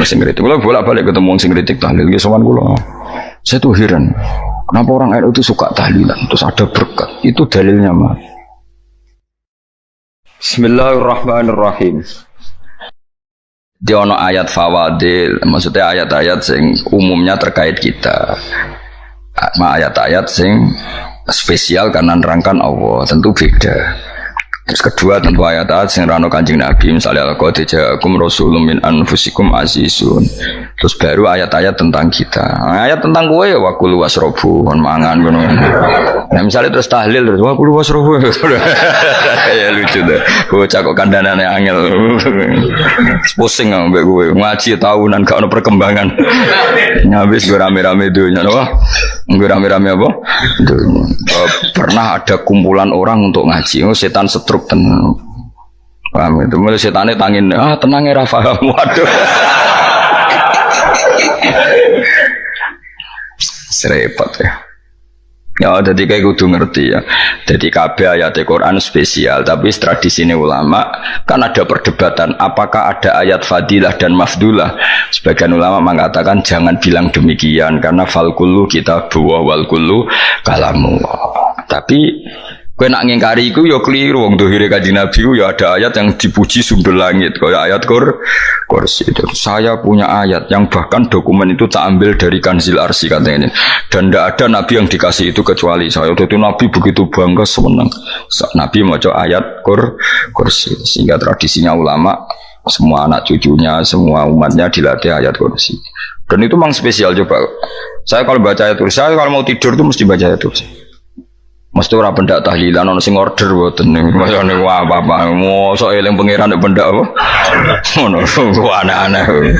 Sing kritik, kalau bolak-balik ketemu sing kritik tahlil, ya sowan kula. Saya tuh heran, kenapa orang NU itu suka tahlilan, terus ada berkat, itu dalilnya mah. Bismillahirrahmanirrahim. Di ono ayat fawadil, maksudnya ayat-ayat sing umumnya terkait kita. Ayat-ayat sing spesial karena nerangkan Allah, tentu beda. Terus kedua tentu ayat-ayat sing rano Kanjeng Nabi, misalnya laqad ja'akum rasulun min anfusikum azizun. Terus baru ayat-ayat tentang kita. Ayat tentang kowe ya wakulu wasrobu kon mangan ngono. Nah misalnya terus tahlil terus wakulu wasrobu. Ya lucu deh. Bocah kok kandhanane angel. Pusing ambek kowe. Ngaji tahunan gak ono perkembangan. Habis gue rame-rame dunya loh. Gue rame-rame apa? Pernah ada kumpulan orang untuk ngaji. Oh, setan setruk tenang. Paham itu? Mulai setannya tangin, tenang ya Rafa. Waduh. Serepot ya. Ya, jadi kayak kudu ngerti ya. Jadi kabeh ayat Al-Quran spesial, tapi tradisi ini ulama kan ada perdebatan apakah ada ayat fadilah dan mafdulah. Sebagian ulama mengatakan jangan bilang demikian karena fal kullu kitabullah wal kullu kalamullah. Tapi kowe nak ngingkari iku ya keliru, wong dohire Kanjeng Nabi ya ada ayat yang dipuji sumber langit kaya ayat kursi. Saya punya ayat yang bahkan dokumen itu tak ambil dari Kanzil Arsy katanya ini. Dan tidak ada nabi yang dikasih itu kecuali saya. Itu nabi begitu bangga senang. Nabi maca ayat kursi. Sehingga tradisinya ulama semua anak cucunya, semua umatnya dilatih ayat kursi. Dan itu memang spesial coba. Saya kalau baca ayat kursi, saya kalau mau tidur tuh mesti baca ayat kursi. Mesti ora pendak tahlilan ono sing order mboten masane apa-apa mosok eling pangeran nek pendak apa ngono aneh-aneh.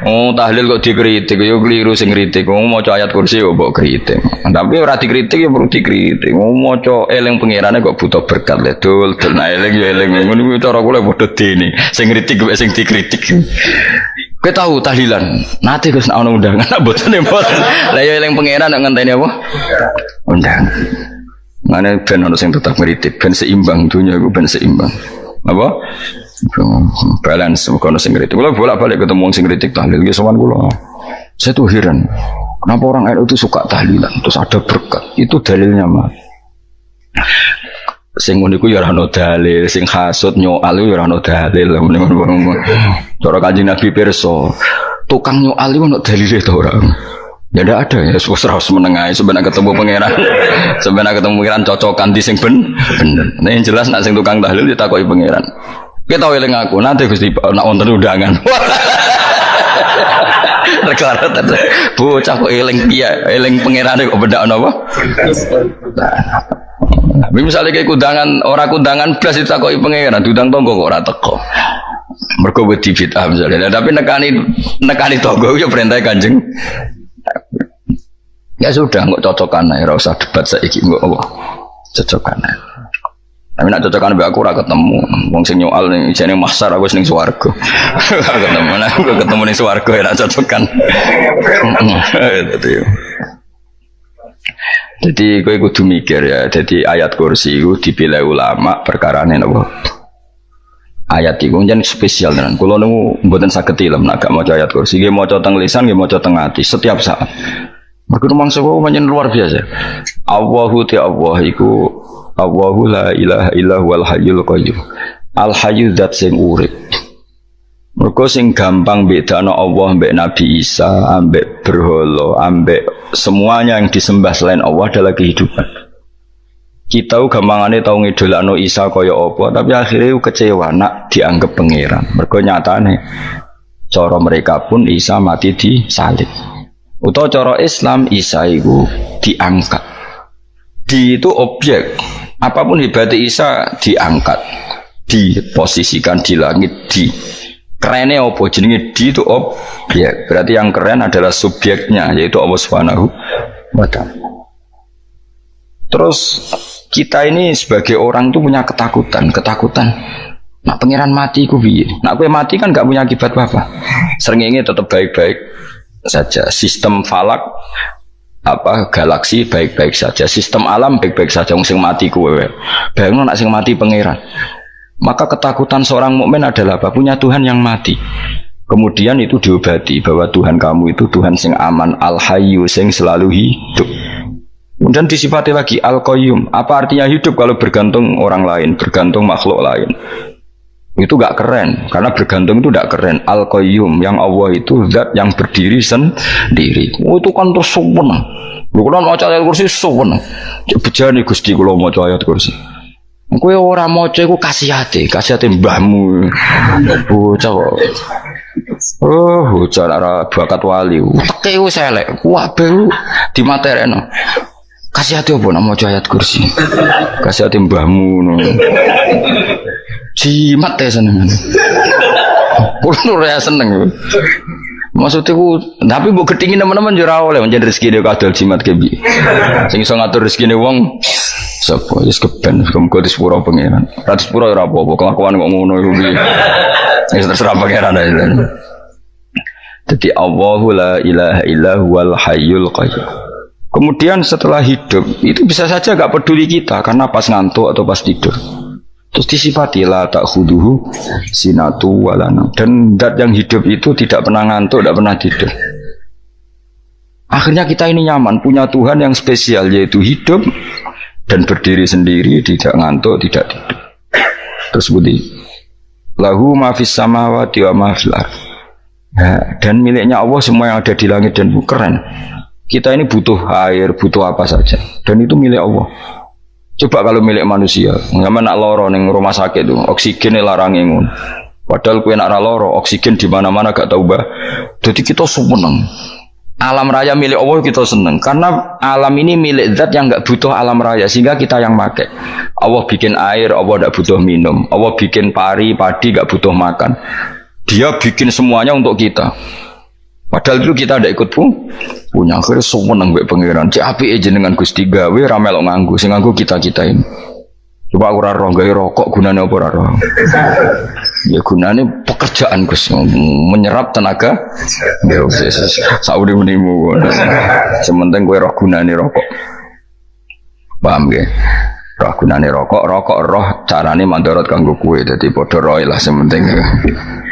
Oh tahlil kok dikritik yo keliru sing kritik maca ayat kursi yo mbok kritik. Tapi ora dikritik yo perlu dikritik. Maca eling pangerane kok butuh berkat le dul eling yo eling ngono cara kula padha dene sing kritik kok sing dikritik. Kowe tahu tahlilan nate Gus ana undangan mboten mboten. Lah yo eling pangeran nek ngenteni apa undangan. Mana ben ono sing tetap ngritik, ben seimbang dunia iku ben seimbang. Apa? Balance kono sing ngritik. Kula bolak-balik ketemu sing ngritik tahlil, ya sowan kula. Saya tuh heran. Kenapa orang NU itu suka tahlilan, terus ada berkat. Itu dalilnya mah. Sing ngono iku ya ora ono dalil, sing hasud nyoal ya ora ono dalil. Cara Kanjeng Nabi pirsa, tukang nyoal iku ono dalile to ora? Ya tidak ada ya, harus menengahi sebenarnya ketemu pangeran, sebenarnya ketemu pangeran cocokan di sing bener. Nah yang jelas nak sing tukang tahlil ditakoki pangeran. Kita tahu eling aku nanti Gusti nak wonten undangan. Rekara bocah kok eling iya, eling pangerane kok bedak napa? Nah, misalnya kayak kundangan orang kundangan blas ditakoki pangeran, diundang tonggo kok ora teko. Mergo wedi bid'ah misalnya. Tapi nekani tonggo ya perintah Kanjeng. Ya sudah, nggak cocokan aja, nggak usah debat saiki nggak apa, cocokan aja. Tapi nak cocokan be aku ora ketemu, wong sing nyoal ning jane mahsyar aku ning swarga. Ketemu, aku ketemu ning swarga ya nak cocokan. Jadi kowe kudu mikir ya, jadi ayat kursi itu dipilih ulama perkarane napa? Ayat itu jan spesial tenan. Kula niku mboten saged ilem nek gak maca ayat kursi, nggih maca teng lisan, nggih maca teng ati setiap saat. Mergo mangsa kok pancen luar biasa. Allahu ta Allah iku Allahu la ilaha illa huwal hayyul qayyum. Al hayyu zat sing urip. Mergo sing gampang bedano Allah mbek Nabi Isa, ambek berhala, ambek semuanya yang disembah selain Allah adalah kehidupan. Kita gampangane tau ngidolakno Isa kaya apa, tapi akhirnya kecewa nak dianggap pangeran. Mergo nyatane cara mereka pun Isa mati di salib. Utawa cara Islam Isa itu diangkat. Di itu objek. Apapun hebatnya Isa diangkat, diposisikan di langit, di kerennya apa jenenge di itu objek. Berarti yang keren adalah subjeknya yaitu Allah Subhanahu wa ta'ala. Terus kita ini sebagai orang itu punya ketakutan. Nak pangeran mati ku piye? Nak kowe mati kan gak punya akibat apa-apa. Srengenge tetap baik-baik saja. Sistem falak apa galaksi baik-baik saja, sistem alam baik-baik saja, wong sing mati kowe. Bayangno nek sing mati pangeran. Maka ketakutan seorang mukmin adalah apa? Punya Tuhan yang mati. Kemudian itu diobati bahwa Tuhan kamu itu Tuhan sing aman, al-hayyu sing selalu hidup. Kemudian disifati lagi al-qayyum. Apa artinya hidup kalau bergantung orang lain, bergantung makhluk lain? Itu gak keren, karena bergantung itu gak keren. Al-qayyum, yang Allah itu zat yang berdiri sendiri. Oh, itu kan terus seneng. Lu kan maca ayat kursi seneng. Bejane Gusti kula maca ayat kursi. Kowe ora maca iku kasihate mbahmu. Bocah kok. Oh, bocah ora bakat wali. Teke wis elek, kabeh dimaterekno. Kasihate opo nek maca ayat kursi? Kasihate mbahmu ngono. Jimat ya seneng. Kulo ora seneng. Maksudnya tapi mbok gedhingi teman-teman yo ora oleh menjadi rezeki dhewe kadal jimat kebi. Sing iso ngatur rezekine wong sapa wis keben muga disepuro pangeran. Ra disepuro ora apa-apa, kelakuan kok ngono iku piye. Wis terserah pangeran ae. Jadi Allahu la ilaha illa huwal hayyul qayyum. Kemudian setelah hidup itu bisa saja gak peduli kita karena pas ngantuk atau pas tidur. Terus disifati la ta'khuduhu sinatu walana. Dan zat yang hidup itu tidak pernah ngantuk, tidak pernah tidur. Akhirnya kita ini nyaman, punya Tuhan yang spesial, yaitu hidup dan berdiri sendiri, tidak ngantuk, tidak tidur. Terus budi lahu ma fis samawati wa ma fil ardh. Dan miliknya Allah semua yang ada di langit dan bumi. Keren. Kita ini butuh air, butuh apa saja, dan itu milik Allah. Coba kalau milik manusia, nggak nak loro neng rumah sakit tuh, oksigen larang ingun. Padahal kue nak loro, oksigen di mana-mana gak tahu bah. Jadi kita seneng. Alam raya milik Allah kita seneng, karena alam ini milik zat yang nggak butuh alam raya, sehingga kita yang pakai. Allah bikin air, Allah nggak butuh minum. Allah bikin padi nggak butuh makan. Dia bikin semuanya untuk kita. Padahal itu kita tidak ikut punya. Akhirnya seneng mbek pangeran. Cek apike jenengan Gusti gawe ra melok nganggo, sing nganggo kita-kita ini. Coba aku ora roh gawe rokok gunane apa ora roh. Ya gunane pekerjaan Gus, menyerap tenaga. Ya wis sauri menimu. Sementing kowe roh gunane rokok. Paham nggih? Roh gunane rokok roh carane mandorot kanggo kowe. Dadi padha roh lah sementing.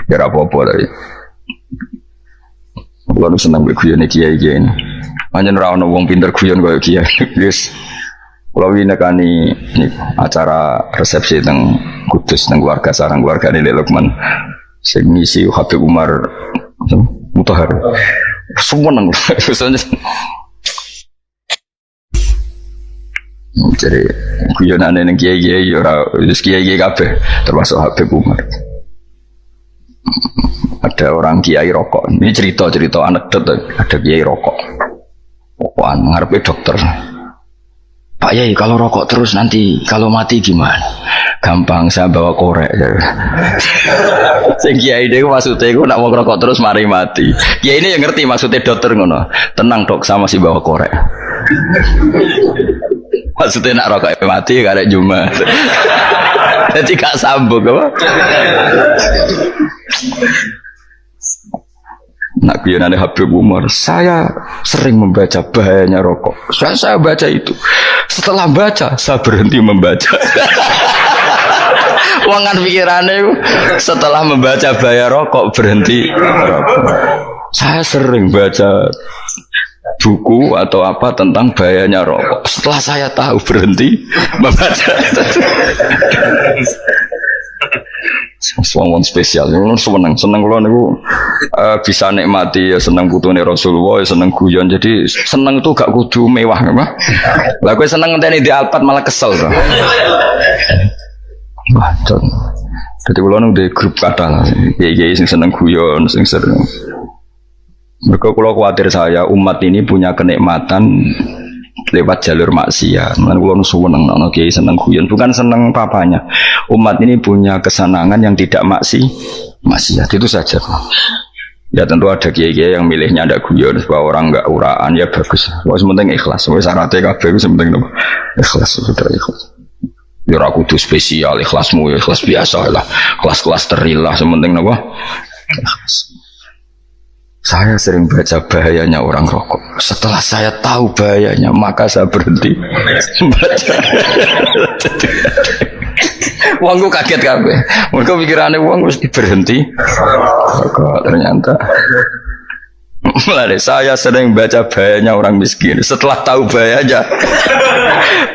Ya ora apa-apa tadi. Kalau senang berguyon kiai ini, macam rawon wong pinter guyon kaya kiai. Yes, kalau ini kan ini acara resepsi teng Kudus teng keluarga sarang keluarga ini Lukman, ngisi Habib Umar Mutahar, semua nang, jadi guyonan ini kiai orang kiai kafe termasuk Habib Umar. Ada orang kiai rokok. Ini cerita anekdot. Ada kiai rokok. Rokokan ngarepe dokter. Pak Yai, kalau rokok terus nanti kalau mati gimana? Gampang, saya bawa korek. Sing kiai dhewe maksudnya iku nak mau rokok terus mari mati. Kiai ini yang ngerti maksudnya dokter ngono. Tenang dok, sama si bawa korek. Maksudnya nak rokok mati karek Jumat. Jadi gak sambung apa? Nak kuyonane Habib Umar, saya sering membaca bahayanya rokok. Saya baca itu. Setelah baca, saya berhenti membaca. Wangan pikirannya setelah membaca bahaya rokok berhenti rokok. Saya sering baca buku atau apa tentang bahayanya rokok. Setelah saya tahu berhenti membaca. Wong spesial, seneng kalau niku bisa nikmati ya seneng putune Rasulullah, ya seneng guyon. Jadi seneng itu gak kudu mewah, apa? Lah kowe seneng ngenteni di Alphard malah kesel to. Wah, jadi kalau nang di grup kata lah, kiai sing seneng guyon, sing sering. Mereka kalau khawatir saya umat ini punya kenikmatan lewat jalur maksiat. Mulane kula seneng ana kiai seneng guyon, bukan seneng papanya. Umat ini punya kesenangan yang tidak maksiat, itu saja. Ya tentu ada kiai-kiai yang milihnya ada guyon supaya orang enggak uraan, ya bagus. Wah, penting ikhlas. Wis syaratnya kabeh wis penting ikhlas, sudah ikhlas. Ya ora kudu spesial, ikhlasmu ya ikhlas biasa lah. Kelas-kelas terilah sementing napa? Ikhlas. Saya sering baca bahayanya orang rokok. Setelah saya tahu bahayanya, maka saya berhenti baca. Wongku kaget kabeh. Mereka pikirannya wong mesti berhenti rokok. Ternyata mulai saya sering baca bahayanya orang miskin. Setelah tahu bahayanya,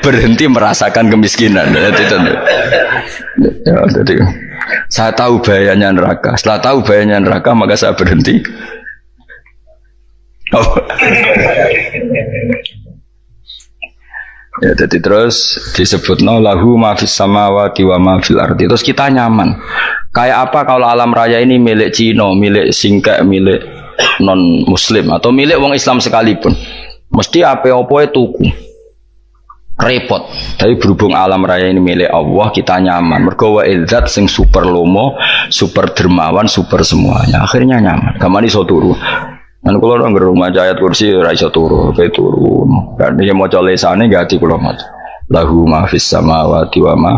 berhenti merasakan kemiskinan. Jadi, saya tahu bahayanya neraka. Setelah tahu bahayanya neraka, maka saya berhenti. Oh. Ya, jadi terus disebut lahu ma fis samawati wa ma fil ardi. Terus kita nyaman. Kayak apa kalau alam raya ini milik Cina, milik Singkek, milik non muslim atau milik wong Islam sekalipun. Mesti apa-apa tuku. Repot. Tapi berhubung alam raya ini milik Allah, kita nyaman. Mergo wa izzat sing super lomo, super dermawan, super semuanya. Akhirnya nyaman. Gamane iso turu. Kan kula nang rumah ayat kursi ora iso turu, pe turu. Kan dia maca lesane gati kula maca. Lahu ma fis samawati wa ma.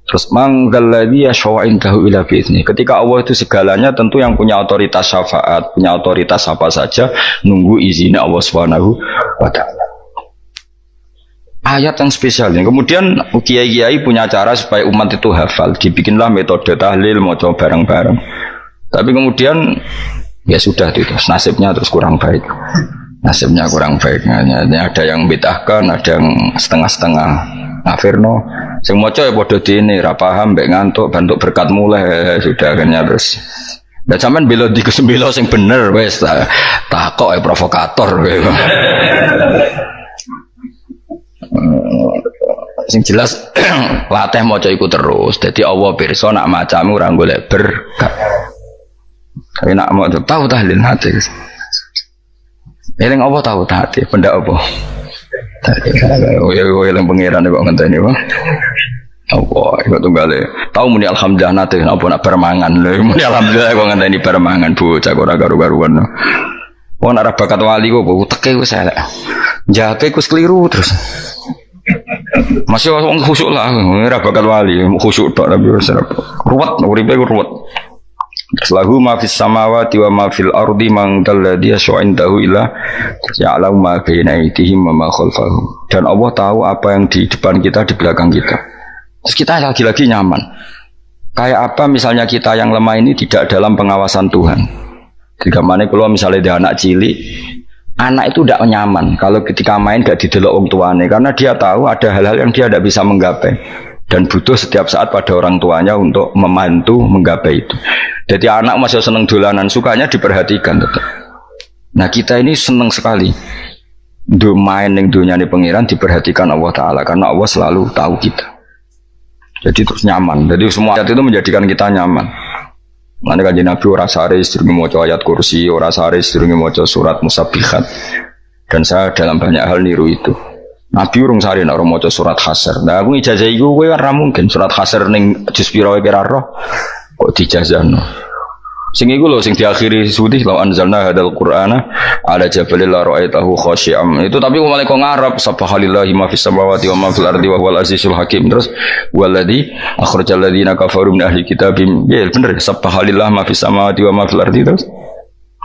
Terus manggal ladzi yashwa'indahu ila bi'izni. Ketika Allah itu segalanya, tentu yang punya otoritas syafaat, punya otoritas apa saja nunggu izin Allah Subhanahu wa taala. Ayat yang spesial ini. Kemudian kiai-kiai punya cara supaya umat itu hafal. Dibikinlah metode tahlil maca bareng-bareng. Tapi kemudian ya sudah itu nasibnya terus kurang baik. Nasibnya kurang baik. Ada yang bid'ahkan, ada yang setengah-setengah. Afirno, sing maca ya padha dene, ra paham mbek ngantuk, bantuk berkat mulai sudah akhirnya terus. Dan sampean bela di kesembelo sing bener wis takok provokator kowe. Sing jelas latih maca iku terus. Dadi Allah pirsa nak macamu ora golek berkat. Tapi nak mau tahu tahlil hati. Eling apa tahu hati? Benda apa? Oh ya yang pangeran kok ngenteni Bang. Allah iku tunggale. Tahu muni alhamdulillah nate apa nak permangan. Lho muni alhamdulillah kok ngenteni permangan bocah ora karu-karuan. Wong nek bakat wali kok teke wis elek. Jake wis keliru terus. Masih wong khusyuk lah, ora bakat wali, khusyuk tok tapi wis ruwet, uripe ruwet. Lahu ma fis samawati wa ma fil ardi man dalladhi yash'indahu ila ya'lamu ma baina aydihim wa ma khalfahum. Dan Allah tahu apa yang di depan kita, di belakang kita. Terus kita lagi-lagi nyaman. Kayak apa misalnya kita yang lemah ini tidak dalam pengawasan Tuhan. Jika mana kalau misalnya dia anak cilik, anak itu tidak nyaman kalau ketika main gak didelok orang tuanya, karena dia tahu ada hal-hal yang dia tidak bisa menggapai dan butuh setiap saat pada orang tuanya untuk membantu menggapai itu. Jadi anak masih seneng dolanan, sukanya diperhatikan tetap. Nah kita ini seneng sekali main yang dunia ini pengiran diperhatikan Allah Ta'ala, karena Allah selalu tahu kita. Jadi terus nyaman. Jadi semua ayat itu menjadikan kita nyaman. Mana kajian Nabi ora sare sedurunge maca ayat kursi, ora sare sedurunge maca surat musabbihat. Dan saya dalam banyak hal niru itu. Nabi urung sare nek ora maca surat Hasyr. Nah aku ijazah iku kowe ora mungkin surat Hasyr ning juz pira wae kira roh kok dijazahno. Sing iku lho sing diakhiri sudi law anzalna hadzal qur'ana ala jabalil la ra'aitahu khashi'am. Itu tapi mulai kok ngarep subhanallahi ma fis samawati wa ma fil ardi wa huwal azizul hakim. Terus waladzi akhrajal ladzina kafaru min ahli kitabim. Ya bener subhanallahi ma fis samawati wa ma fil ardi terus.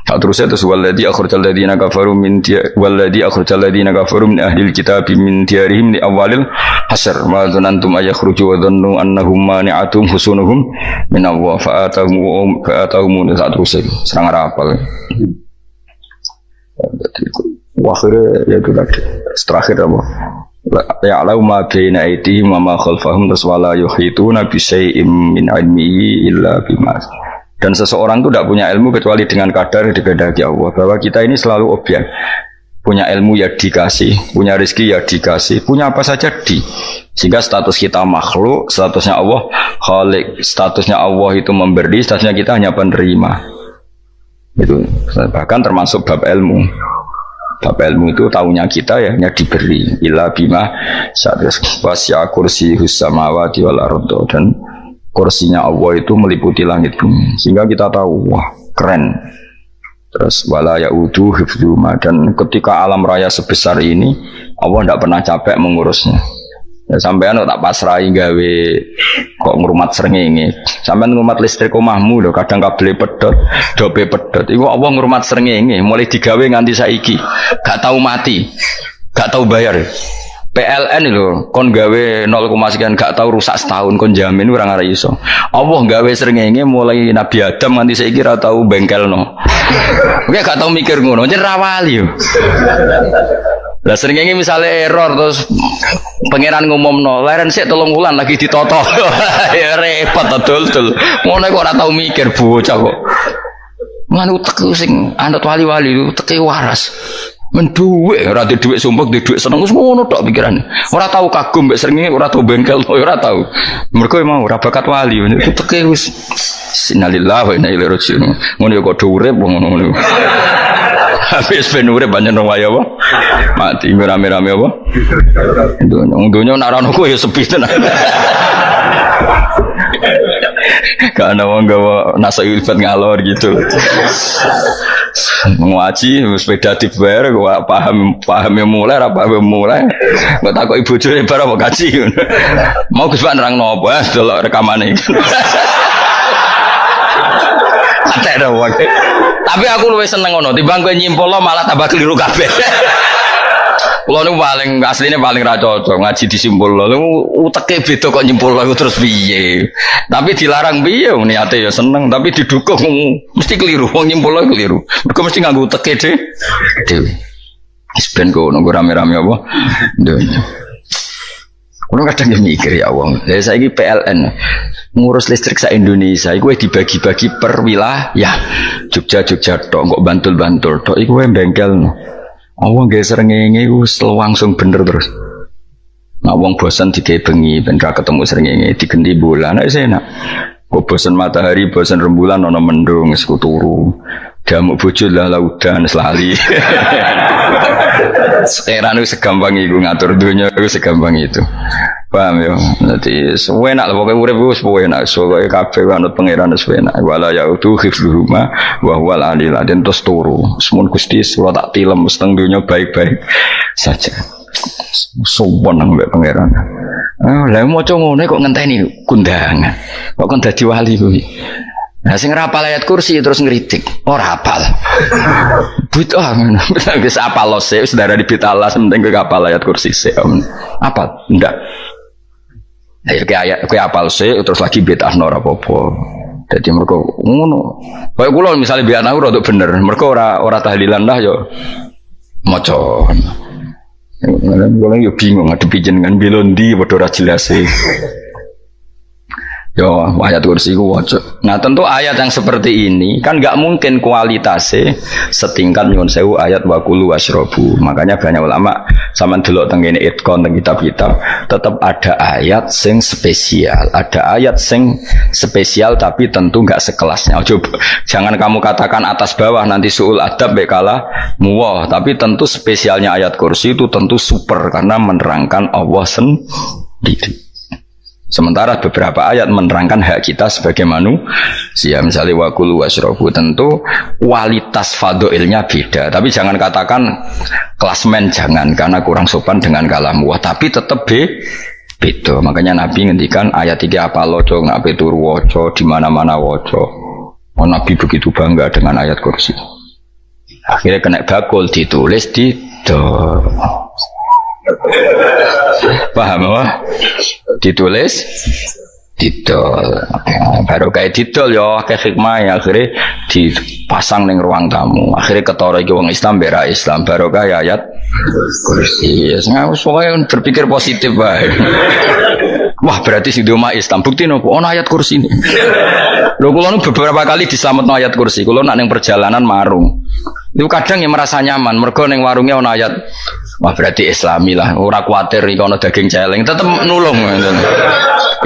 Terusnya terus waladzi akhrajal ladzina kafaru min waladzi akhrajal ladzina kafaru min ahli kitabim min diyarihim li awalil hasr ma dzanantum ayakhruju wa dhannu annahum mani'atum husunuhum min Allah fa'atahum terus serang rapal. Akhirnya ya itu tadi terakhir apa? Ya'lamu ma baina aydihim wa ma khalfahum wala yuhituna bi syai'in min 'ilmihi illa bima. Dan seseorang itu tidak punya ilmu kecuali dengan kadar dikehendaki Allah. Bahwa kita ini selalu objek. Punya ilmu ya dikasih, punya rezeki ya dikasih, punya apa saja di. Sehingga status kita makhluk, statusnya Allah khalik, statusnya Allah itu memberi, statusnya kita hanya penerima. Itu bahkan termasuk bab ilmu. Bab ilmu itu tahunya kita ya hanya diberi. Illa bima wasya kursi samawati wal ardo, dan kursinya Allah itu meliputi langit bumi, sehingga kita tahu wah keren. Terus wala yaudu hifdzuma, dan ketika alam raya sebesar ini Allah tidak pernah capek mengurusnya. Ya, sampean tak pasrahi gawe kok ngrumat srengenge, Sampeyan ngumat listrik omahmu lho, kadang kabel pedhot, dope pedhot. Iku Allah ngurmat srengenge, mulai digawe nganti saiki. Gak tahu mati. Gak tahu bayar. PLN lho, kon gawe 0, sekian gak tahu rusak setahun kon jamin ora ngara iso. Allah gawe srengenge mulai Nabi Adam nganti saiki ora tahu bengkelno. Oke gak tahu mikir ngono, jen rawali yo. Lah srengenge misale error terus pangeran ngumumno, leren sik 3 wulan lagi ditoto. Ya repot dul. Ngono kok ora tahu mikir bocah kok. Lan utek sing anut wali-wali uteke waras. Menduwe ora duwe sumpek duwe seneng wis ngono tok pikirane. Ora tahu kagum mbek srengenge, ora tahu bengkel, ora tahu. Mergo mau ora bakat wali, teke wis innalillahi wa inna ilaihi raji'un. Ngono ya kok urip ngono. Habis ben urip banyak nang waya apa? Mati rame-rame apa? Donya nak ana ku ya sepi tenan. Karena wong gawa nasail ilfat ngalor gitu. Ngaji sepeda dibayar gua paham yang mulai nggak takut ibu curi bar apa kaji mau Gus Pak nerangno apa delok rekamane tapi aku luwih seneng ngono timbang kowe nyimpulno malah tambah keliru kabeh. Kulo niku paling asline paling ra cocok ngaji disimpulno. Uteke beda kok nyimpulno terus piye. Tapi dilarang piye niate ya seneng tapi didukung mesti keliru. Wong nyimpulno keliru. Mergo mesti nganggo uteke dhewe. Wis ben kono rame-rame apa. Donya. Kulo kadang mikir ya wong. Lah saiki PLN ngurus listrik sa Indonesia iku dibagi-bagi per wilayah. Jogja tok kok Bantul tok iku bengkel. Wong nggih srengenge iku langsung bener terus. Nah wong bosan digawe bengi ben ra ketemu srengenge digenti bulan nek enak. Kok bosan matahari, bosan rembulan ana mendung wis turu. Damuk bojo lah laudan selali. Sekarang itu segampang itu ngatur dunia itu segampang itu. Paham ya? Nanti enak lah pokoknya urip wis enak. Soale kabeh anut pangeran wis enak. Wala ya utu khiflu rumah wa wal alil den tos turu. Semun Gusti kula tak tilem seteng dunia baik-baik saja. Sowan nang mbek pangeran. Lah maca ngene kok ngenteni kundangan. Kok kon dadi wali kuwi. Nah sing rapal ayat kursi terus ngritik. Ora hafal. Butuh ngono. Wis apal lose wis darah di bitalah penting kowe hafal ayat kursi sik. Apa? Ndak. Ayo kowe apal sik terus lagi bid'ah ora apa-apa. Dadi mergo ngono. Kaya kula misale biar aku rada bener, mergo ora tahlilan dah yo maca. Kula yo bingung ngadepi jenengan bilondi padha ora jelas e. Yo ayat kursi ku waca. Nah tentu ayat yang seperti ini kan nggak mungkin kualitasnya setingkat nyuwun sewu ayat wakulu wasrobu. Makanya banyak ulama sama delok teng kene itqon teng kitab-kitab tetap ada ayat sing spesial. Ada ayat sing spesial tapi tentu nggak sekelasnya. Coba jangan kamu katakan atas bawah nanti suul adab bekala muwah. Tapi tentu spesialnya ayat kursi itu tentu super karena menerangkan Allah sendiri. Sementara beberapa ayat menerangkan hak kita sebagai manusia. Misalnya wakulu wasrobu tentu kualitas fadoilnya beda. Tapi jangan katakan klasmen jangan karena kurang sopan dengan kalam wah. Tapi tetap beda. Makanya Nabi ngendikan ayat 3 apa loco ngape turu woco di mana-mana woco. Oh, Nabi begitu bangga dengan ayat kursi. Akhirnya kena bakul ditulis di paham apa? Ditulis didol baru kayak didol ya kayak hikmah ya akhirnya dipasang ning ruang tamu akhirnya ketara iki wong Islam bera Islam baru kayak ayat kursi ya pokoknya berpikir positif bae. Wah berarti si umat Islam bukti nopo ono ayat kursi ini lho kula beberapa kali diselametno ayat kursi kula nak ning perjalanan marung itu kadang yang merasa nyaman mergo ning warungnya ono ayat. Wah berarti Islami lah, ora kuatir iki ana daging celeng, tetep nulung.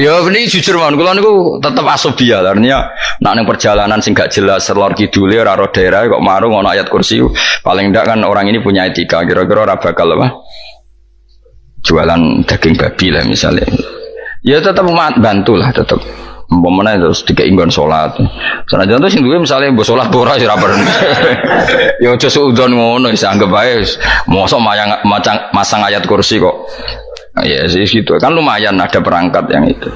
Ya ini jujur mawon, kula niku tetep asobia, artinya nek ning perjalanan sing gak jelas lor kidule ora ro daerah kok marung ana ayat kursi, paling ndak kan orang ini punya etika, kira-kira ora bakal apa? Jualan daging babi lah misalnya. Ya tetep bantu lah tetep. Umpamane terus dikek inggon salat. Senajan to sing duwe misale mbok salat ora ora perlu. Ya aja suudon ngono wis anggap bae mosok masang ayat kursi kok. Ya sih gitu kan lumayan ada perangkat yang itu.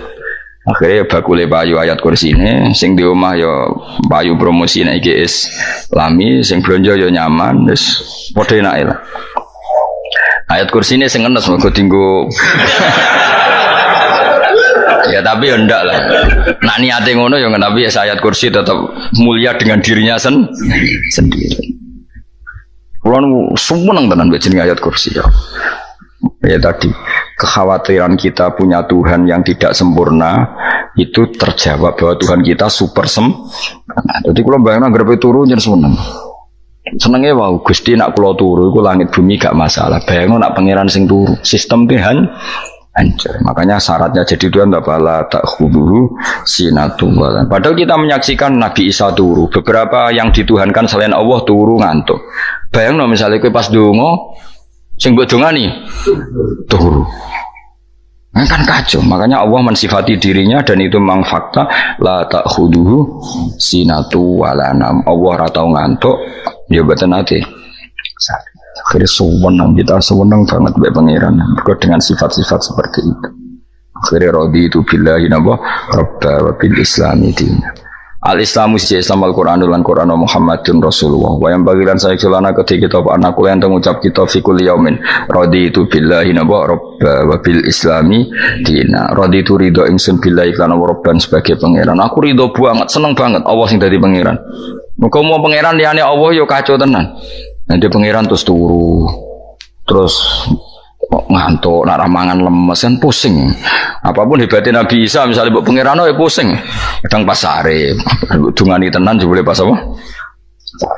Akhirnya bakule payu ayat kursi ini, sing di omah yo payu promosi nek iki Islami, sing blonjo yo nyaman, wis padha enake lah. Ayat kursi ini sing ngenes mergo dinggo. Ya tapi ya ndak lah. Nak niate ngono ya tapi ya ayat kursi tetap mulia dengan dirinya sendiri. Kulo seneng tenan mbek jeneng ayat kursi ya. Ya tadi kekhawatiran kita punya Tuhan yang tidak sempurna itu terjawab bahwa Tuhan kita super jadi kalau bayangin anggar turu jadi senengnya wow Gusti nak kulo turu itu langit bumi gak masalah bayangin nak pangeran sing turu sistem Tuhan hancur makanya syaratnya jadi Tuhan tak khuduhu sinatu padahal kita menyaksikan Nabi Isa turu beberapa yang dituhankan selain Allah turu ngantuk bayangin misalnya kita pas dongo sing mbok dongani turu. Kan kacau. Makanya Allah mensifati dirinya dan itu memang fakta la ta'khuduhu sinatu wala nam. Allah ora tau ngantuk, ya mboten nate. Akhirnya sewenang kita sewenang banget mbek pangeran. Mergo dengan sifat-sifat seperti itu. Akhirnya raditu billahi nabah rabba wa bil islami dinna. Al-Islamu sisi Islam Al-Quranul lan Quran Muhammadun Rasulullah wa yang bagilan saya celana ketika kita anak kuliah yang mengucap kita fikul yaumin raditu billahi nabwa rabba wa bil islami dina raditu ridho ingsun billahi lan rabban sebagai pangeran aku ridho banget seneng banget Allah sing dadi pangeran muga mau pangeran liyane Allah yo kacau tenan nanti pangeran terus turu terus ngantuk, nak ramangan lemes kan pusing. Apapun hebatnya Nabi Isa misalnya buat pangeran ya pusing. Kadang pasare, dungani tenan juga boleh pas apa?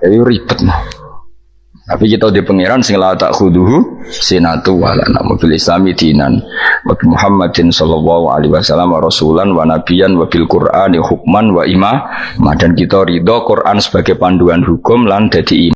Itu ribet mah. Tapi kita di pangeran sing la ta'khuduhu sinatu wala namu fil islami dinan wa Muhammadin sallallahu alaihi wasallam rasulan wa nabiyan wa bil Qur'ani hukman wa imam dan kita ridho Quran sebagai panduan hukum lan dadi